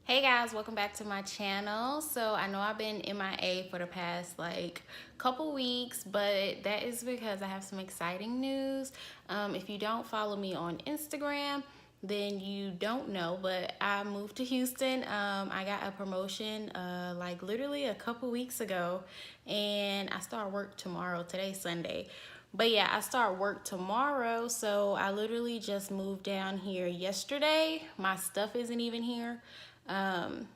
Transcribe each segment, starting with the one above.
Hey guys, welcome back to my channel. So I know I've been MIA for the past couple weeks, but that is because I have some exciting news. If you don't follow me on Instagram, then you don't know, but I moved to Houston. I got a promotion like literally a couple weeks ago, and I start work tomorrow. Today's Sunday. But yeah, I start work tomorrow, so I literally just moved down here yesterday. My stuff isn't even here. um,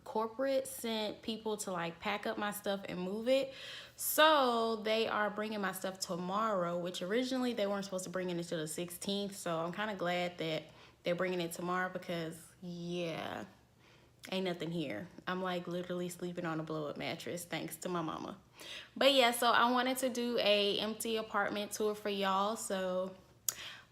Corporate sent people to like pack up my stuff and move it. So they are bringing my stuff tomorrow, which originally they weren't supposed to bring it until the 16th. So I'm kind of glad that they're bringing it tomorrow because, yeah, ain't nothing here. I'm like literally sleeping on a blow up mattress thanks to my mama. But yeah, so I wanted to do a empty apartment tour for y'all. So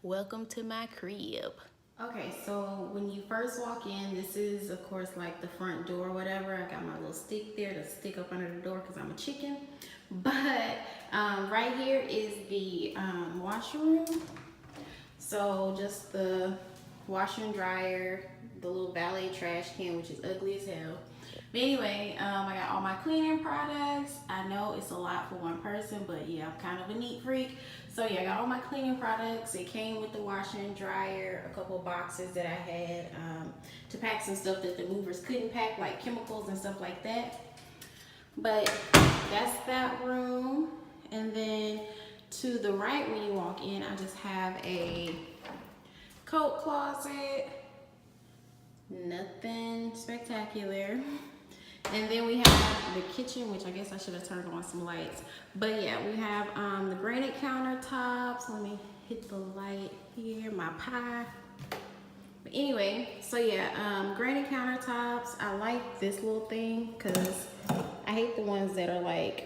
welcome to my crib. Okay, so when you first walk in, this is of course like the front door, whatever. I got my little stick there to stick up under the door because I'm a chicken. But right here is the washroom. So just the washer and dryer, the little valet trash can, which is ugly as hell. But anyway, I got all my cleaning products. I know it's a lot for one person, but yeah, I'm kind of a neat freak. So yeah, I got all my cleaning products. It came with the washer and dryer, a couple boxes that I had to pack some stuff that the movers couldn't pack, like chemicals and stuff like that. But that's that room. And then to the right when you walk in, I just have a coat closet. Nothing spectacular. And then we have the kitchen, which I guess I should have turned on some lights. But yeah, we have the granite countertops. Let me hit the light here, my pie. But anyway, so yeah, granite countertops. I like this little thing because I hate the ones that are like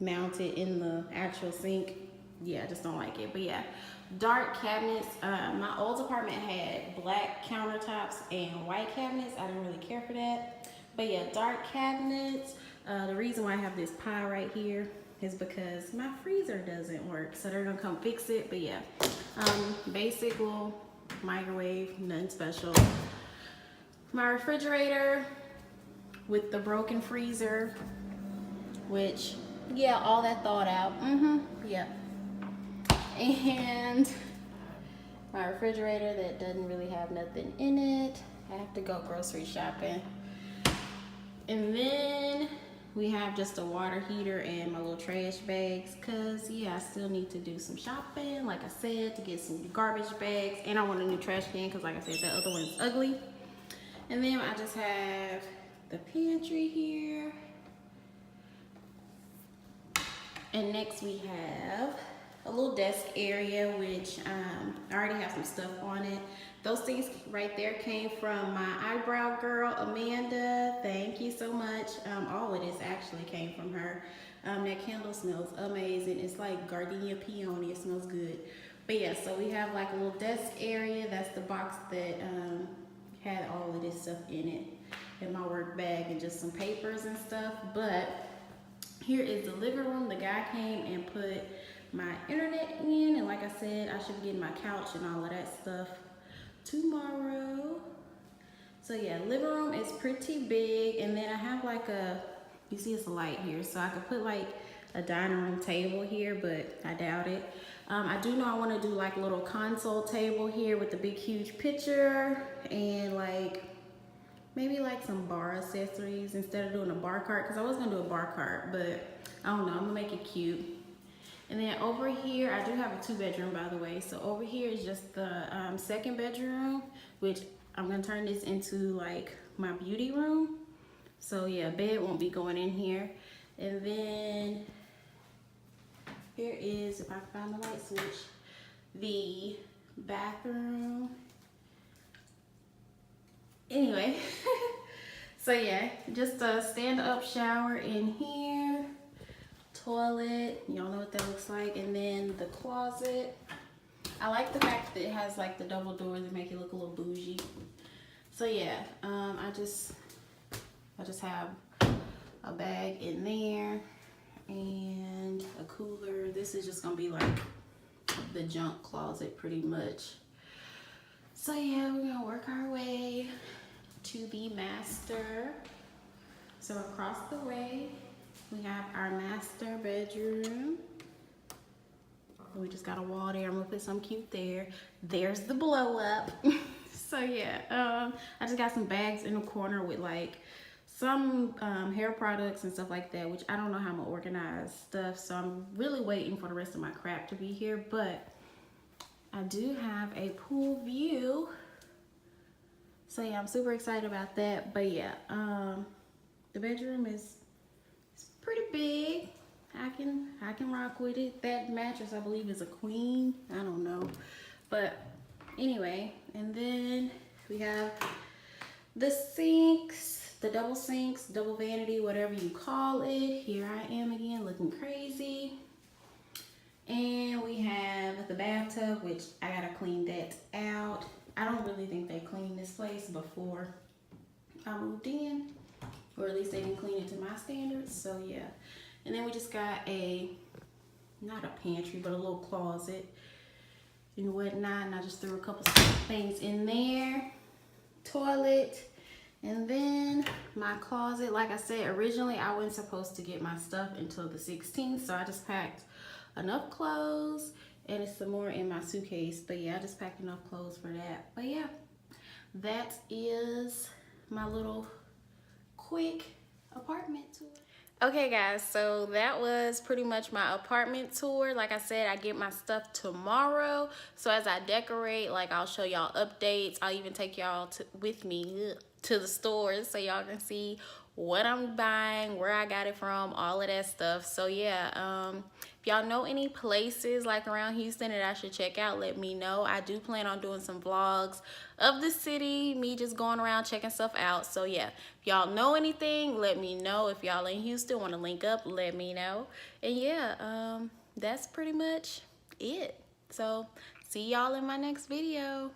mounted in the actual sink. Yeah, I just don't like it. But yeah, dark cabinets. My old apartment had black countertops and white cabinets. I didn't really care for that. But yeah, dark cabinets. The reason why I have this pie right here is because my freezer doesn't work. So they're gonna come fix it. But yeah, basic little microwave, nothing special. My refrigerator with the broken freezer, which, yeah, all that thought out. Yeah. And my refrigerator that doesn't really have nothing in it. I have to go grocery shopping. And then we have just a water heater and my little trash bags because, yeah, I still need to do some shopping, like I said, to get some garbage bags. And I want a new trash can because, like I said, that other one's ugly. And then I just have the pantry here. And next we have a little desk area, which I already have some stuff on it. Those things right there came from my eyebrow girl, Amanda. Thank you so much. All of this actually came from her. That candle smells amazing. It's like gardenia peony. It smells good. But yeah, so we have like a little desk area. That's the box that had all of this stuff in it, in my work bag, and just some papers and stuff. But here is the living room. The guy came and put my internet in, and like I said, I should be getting my couch and all of that stuff tomorrow. So yeah, living room is pretty big. And then I have like you see it's a light here, so I could put like a dining room table here, but I doubt it. I do know I want to do like a little console table here with the big huge picture and like maybe like some bar accessories instead of doing a bar cart, because I was gonna do a bar cart, but I don't know, I'm gonna make it cute. And then over here, I do have a 2-bedroom, by the way. So over here is just the second bedroom, which I'm gonna turn this into like my beauty room. So yeah, bed won't be going in here. And then here is, if I can find the light switch, the bathroom. Anyway, so yeah, just a stand-up shower in here. Toilet, y'all know what that looks like. And then the closet. I like the fact that it has like the double doors that make it look a little bougie. So yeah, I just have a bag in there and a cooler. This is just gonna be like the junk closet pretty much. So yeah, we're gonna work our way to to the master. So across the way, we have our master bedroom. We just got a wall there. I'm gonna put something cute there. There's the blow up. So yeah, I just got some bags in the corner with like some hair products and stuff like that, which I don't know how I'm gonna organize stuff. So I'm really waiting for the rest of my crap to be here, but I do have a pool view. So yeah, I'm super excited about that. But yeah, the bedroom is pretty big. I can rock with it. That mattress, I believe, is a queen. I don't know. But anyway, and then we have the sinks, the double sinks, double vanity, whatever you call it. Here I am again looking crazy. And we have the bathtub, which I gotta clean that out. I don't really think they cleaned this place before I moved in, or at least they didn't clean it to my standards. So yeah. And then we just got not a pantry, but a little closet and whatnot. And I just threw a couple things in there. Toilet. And then my closet. Like I said, originally I wasn't supposed to get my stuff until the 16th. So I just packed enough clothes. And it's some more in my suitcase. But yeah, I just packed enough clothes for that. But yeah, that is my little quick apartment tour. Okay guys, so that was pretty much my apartment tour. Like I said, I get my stuff tomorrow. So as I decorate, like I'll show y'all updates. I'll even take y'all with me to the stores so y'all can see what I'm buying, where I got it from, all of that stuff. So yeah, if y'all know any places like around Houston that I should check out, let me know. I do plan on doing some vlogs of the city, me just going around checking stuff out. So yeah, if y'all know anything, let me know. If y'all in Houston want to link up, let me know. And yeah, that's pretty much it. So see y'all in my next video.